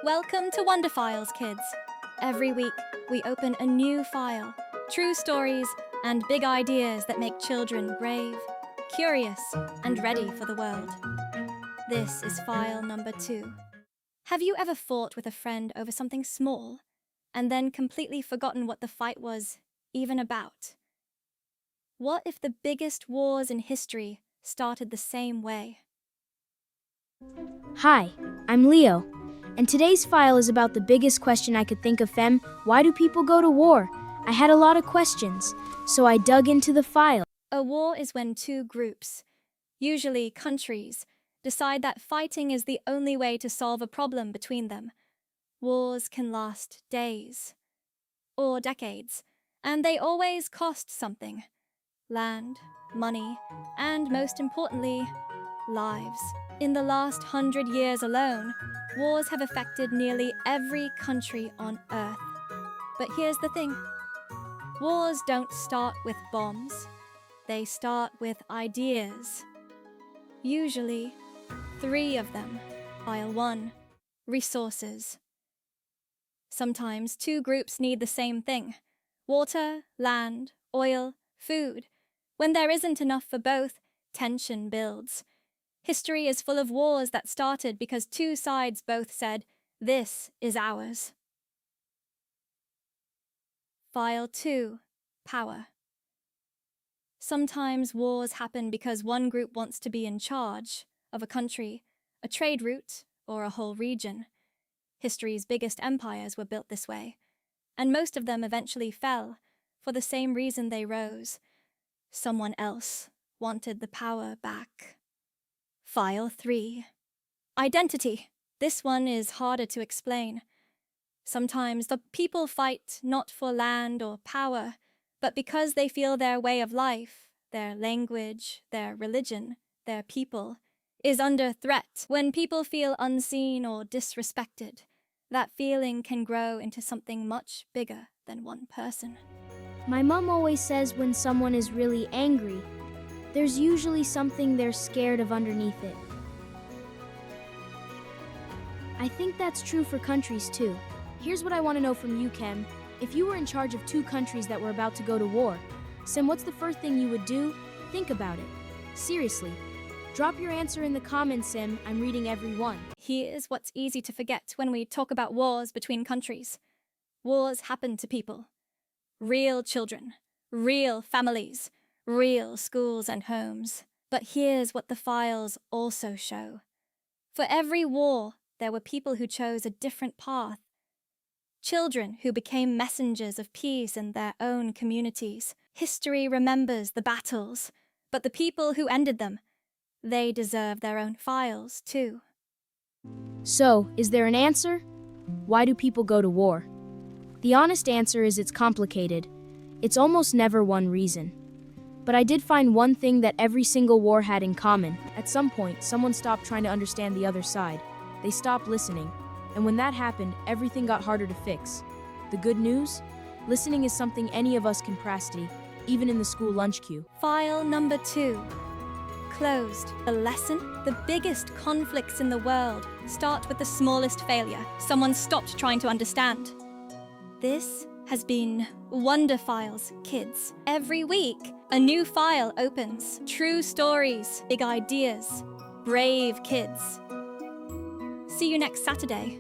Welcome to WonderFiles Kids. Every week, we open a new file, true stories and big ideas that make children brave, curious, and ready for the world. This is file number 2. Have you ever fought with a friend over something small and then completely forgotten what the fight was even about? What if the biggest wars in history started the same way? Hi, I'm Leo, and today's file is about the biggest question I could think of, Fem. Why do people go to war? I had a lot of questions, so I dug into the file. A war is when two groups, usually countries, decide that fighting is the only way to solve a problem between them. Wars can last days or decades, and they always cost something: land, money, and most importantly, lives. In the last 100 years alone, wars have affected nearly every country on Earth. But here's the thing: wars don't start with bombs. They start with ideas. Usually, 3 of them. File 1. Resources. Sometimes 2 groups need the same thing: water, land, oil, food. When there isn't enough for both, tension builds. History is full of wars that started because 2 sides both said, "This is ours." File 2. Power. Sometimes wars happen because one group wants to be in charge of a country, a trade route, or a whole region. History's biggest empires were built this way, and most of them eventually fell for the same reason they rose: someone else wanted the power back. File 3. Identity. This one is harder to explain. Sometimes the people fight not for land or power, but because they feel their way of life, their language, their religion, their people, is under threat. When people feel unseen or disrespected, that feeling can grow into something much bigger than one person. My mom always says when someone is really angry, there's usually something they're scared of underneath it. I think that's true for countries too. Here's what I want to know from you, Kem. If you were in charge of 2 countries that were about to go to war, Sim, what's the first thing you would do? Think about it. Seriously. Drop your answer in the comments, Sim. I'm reading every one. Here's what's easy to forget when we talk about wars between countries. Wars happen to people. Real children, real families, real schools and homes. But here's what the files also show. For every war, there were people who chose a different path. Children who became messengers of peace in their own communities. History remembers the battles, but the people who ended them, they deserve their own files too. So, is there an answer? Why do people go to war? The honest answer is it's complicated. It's almost never one reason. But I did find one thing that every single war had in common. At some point, someone stopped trying to understand the other side. They stopped listening. And when that happened, everything got harder to fix. The good news? Listening is something any of us can practice, even in the school lunch queue. File number 2. Closed. The lesson? The biggest conflicts in the world start with the smallest failure. Someone stopped trying to understand. This has been WonderFiles Kids. Every week, a new file opens. True stories, big ideas, brave kids. See you next Saturday.